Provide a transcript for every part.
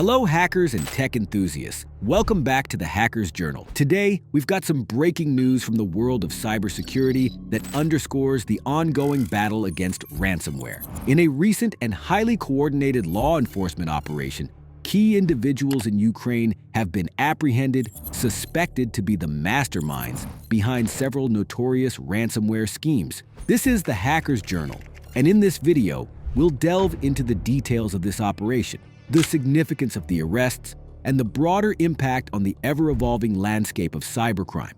Hello hackers and tech enthusiasts. Welcome back to the Hacker's Journal. Today, we've got some breaking news from the world of cybersecurity that underscores the ongoing battle against ransomware. In a recent and highly coordinated law enforcement operation, key individuals in Ukraine have been apprehended, suspected to be the masterminds behind several notorious ransomware schemes. This is the Hacker's Journal, and in this video, we'll delve into the details of this operation, the significance of the arrests, and the broader impact on the ever-evolving landscape of cybercrime.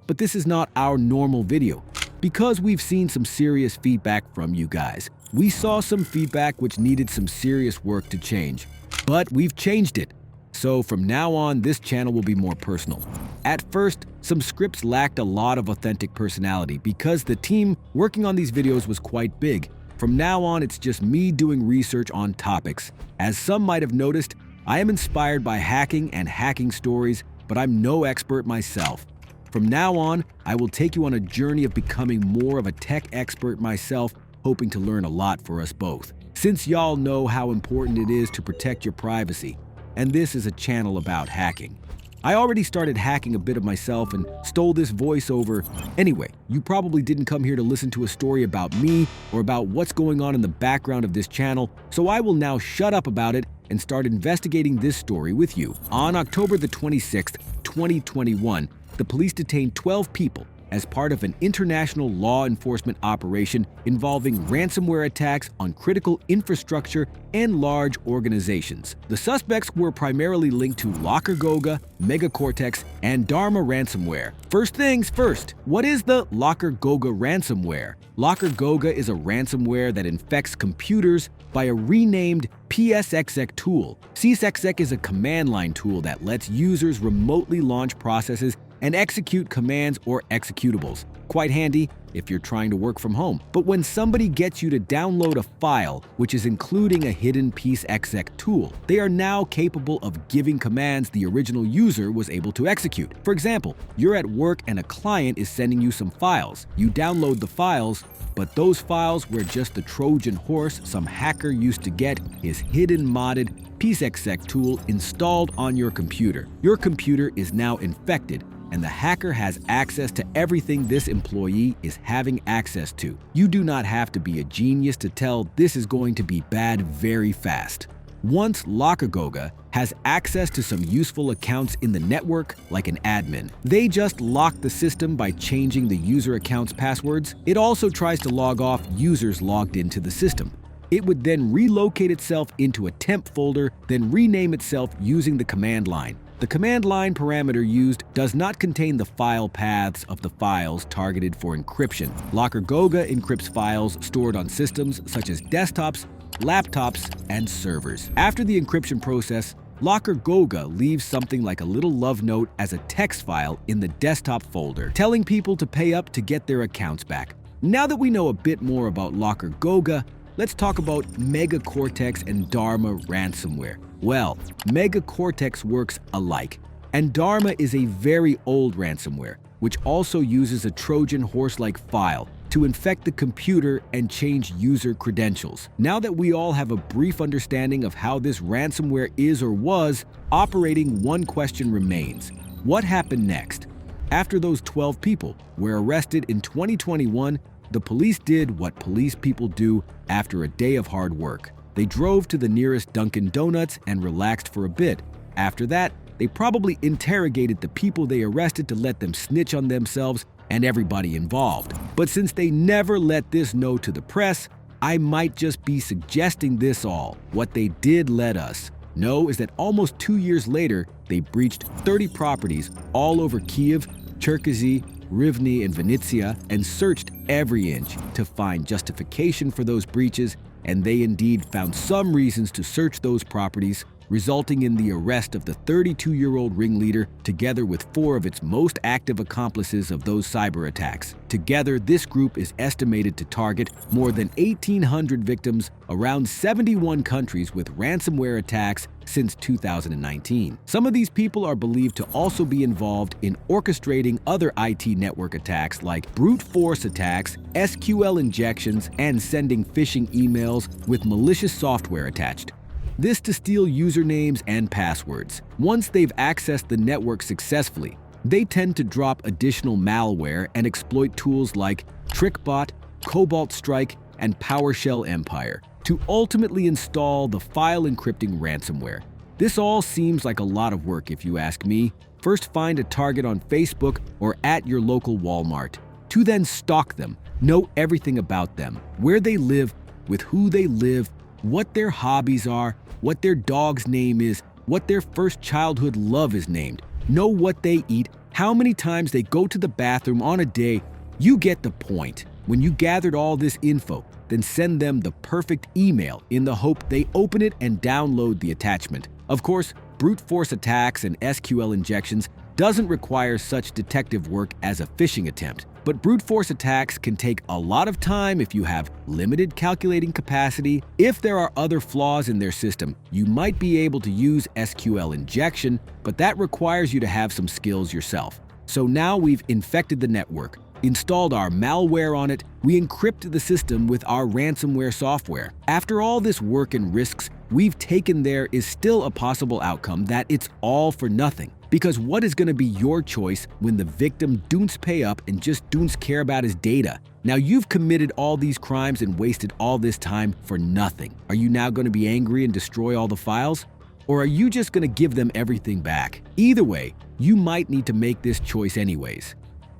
But this is not our normal video, because we've seen some serious feedback from you guys. We saw some feedback which needed some serious work to change, but we've changed it. So from now on, this channel will be more personal. At first, some scripts lacked a lot of authentic personality because the team working on these videos was quite big. From now on, it's just me doing research on topics. As some might have noticed, I am inspired by hacking and hacking stories, but I'm no expert myself. From now on, I will take you on a journey of becoming more of a tech expert myself, hoping to learn a lot for us both. Since y'all know how important it is to protect your privacy, and this is a channel about hacking. I already started hacking a bit of myself and stole this voiceover. Anyway, you probably didn't come here to listen to a story about me or about what's going on in the background of this channel, so I will now shut up about it and start investigating this story with you. On October the 26th, 2021, the police detained 12 people as part of an international law enforcement operation involving ransomware attacks on critical infrastructure and large organizations. The suspects were primarily linked to Lockergooga, Megacortex, and Dharma ransomware. First things first, what is the Lockergooga ransomware? Lockergooga is a ransomware that infects computers by a renamed PSXX tool. PSXX is a command line tool that lets users remotely launch processes and execute commands or executables. Quite handy if you're trying to work from home. But when somebody gets you to download a file, which is including a hidden PSXX tool, they are now capable of giving commands the original user was able to execute. For example, you're at work and a client is sending you some files. You download the files, but those files were just the Trojan horse some hacker used to get his hidden modded PSXX tool installed on your computer. Your computer is now infected, and the hacker has access to everything this employee is having access to. You do not have to be a genius to tell this is going to be bad very fast. Once Lockergooga has access to some useful accounts in the network, like an admin, they just lock the system by changing the user account's passwords. It also tries to log off users logged into the system. It would then relocate itself into a temp folder, then rename itself using the command line. The command line parameter used does not contain the file paths of the files targeted for encryption. Lockergooga encrypts files stored on systems such as desktops, laptops, and servers. After the encryption process, Lockergooga leaves something like a little love note as a text file in the desktop folder, telling people to pay up to get their accounts back. Now that we know a bit more about Lockergooga, let's talk about Megacortex and Dharma ransomware. Well, Megacortex works alike, and Dharma is a very old ransomware, which also uses a Trojan horse-like file to infect the computer and change user credentials. Now that we all have a brief understanding of how this ransomware is or was operating, one question remains. What happened next? After those 12 people were arrested in 2021, the police did what police people do after a day of hard work. They drove to the nearest Dunkin' Donuts and relaxed for a bit. After that, they probably interrogated the people they arrested to let them snitch on themselves and everybody involved. But since they never let this know to the press, I might just be suggesting this all. What they did let us know is that almost 2 years later, they breached 30 properties all over Kiev, Cherkasy, Rivne, and Vinnytsia, and searched every inch to find justification for those breaches, and they indeed found some reasons to search those properties, resulting in the arrest of the 32-year-old ringleader together with 4 of its most active accomplices of those cyber attacks. Together, this group is estimated to target more than 1,800 victims around 71 countries with ransomware attacks since 2019. Some of these people are believed to also be involved in orchestrating other IT network attacks like brute force attacks, SQL injections, and sending phishing emails with malicious software attached. This to steal usernames and passwords. Once they've accessed the network successfully, they tend to drop additional malware and exploit tools like TrickBot, Cobalt Strike, and PowerShell Empire to ultimately install the file encrypting ransomware. This all seems like a lot of work if you ask me. First, find a target on Facebook or at your local Walmart. To then stalk them, know everything about them, where they live, with who they live, what their hobbies are, what their dog's name is, what their first childhood love is named, know what they eat, how many times they go to the bathroom on a day. You get the point. When you gathered all this info, then send them the perfect email in the hope they open it and download the attachment. Of course, brute force attacks and SQL injections doesn't require such detective work as a phishing attempt. But brute force attacks can take a lot of time if you have limited calculating capacity. If there are other flaws in their system, you might be able to use SQL injection, but that requires you to have some skills yourself. So now we've infected the network, installed our malware on it, we encrypt the system with our ransomware software. After all this work and risks we've taken, there is still a possible outcome that it's all for nothing. Because what is going to be your choice when the victim don't pay up and just don't care about his data? Now you've committed all these crimes and wasted all this time for nothing. Are you now going to be angry and destroy all the files? Or are you just going to give them everything back? Either way, you might need to make this choice anyways.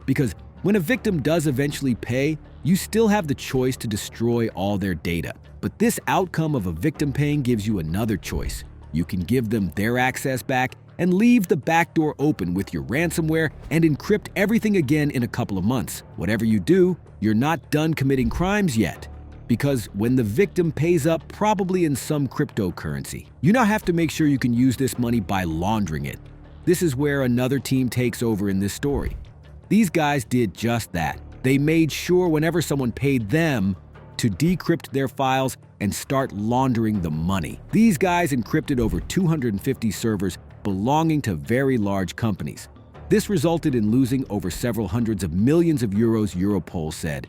Because when a victim does eventually pay, you still have the choice to destroy all their data. But this outcome of a victim paying gives you another choice. You can give them their access back and leave the back door open with your ransomware and encrypt everything again in a couple of months. Whatever you do, you're not done committing crimes yet. Because when the victim pays up, probably in some cryptocurrency, you now have to make sure you can use this money by laundering it. This is where another team takes over in this story. These guys did just that. They made sure whenever someone paid them to decrypt their files and start laundering the money. These guys encrypted over 250 servers belonging to very large companies. This resulted in losing over several hundreds of millions of euros, Europol said.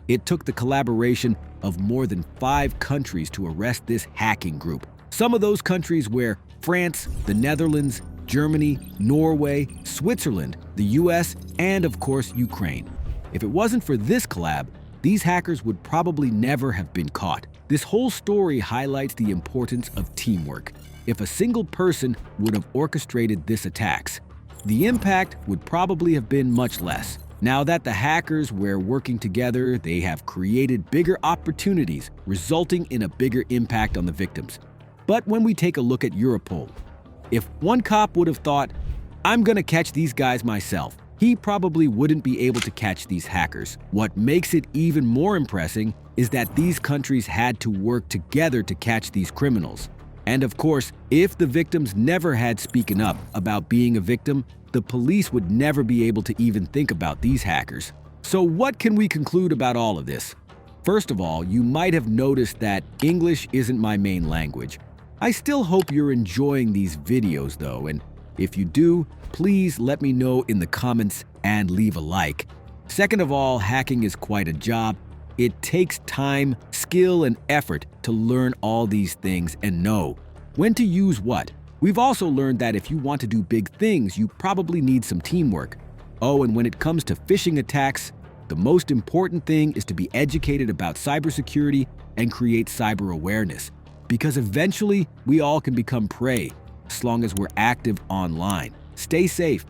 It took the collaboration of more than 5 countries to arrest this hacking group. Some of those countries were France, the Netherlands, Germany, Norway, Switzerland, the US, and of course, Ukraine. If it wasn't for this collab, these hackers would probably never have been caught. This whole story highlights the importance of teamwork. If a single person would have orchestrated this attacks, the impact would probably have been much less. Now that the hackers were working together, they have created bigger opportunities, resulting in a bigger impact on the victims. But when we take a look at Europol, if one cop would have thought, I'm gonna catch these guys myself, he probably wouldn't be able to catch these hackers. What makes it even more impressive is that these countries had to work together to catch these criminals. And of course, if the victims never had spoken up about being a victim, the police would never be able to even think about these hackers. So what can we conclude about all of this? First of all, you might have noticed that English isn't my main language. I still hope you're enjoying these videos though, and if you do, please let me know in the comments and leave a like. Second of all, hacking is quite a job. It takes time, skill, and effort to learn all these things and know when to use what. We've also learned that if you want to do big things, you probably need some teamwork. Oh, and when it comes to phishing attacks, the most important thing is to be educated about cybersecurity and create cyber awareness. Because eventually, we all can become prey, as long as we're active online. Stay safe,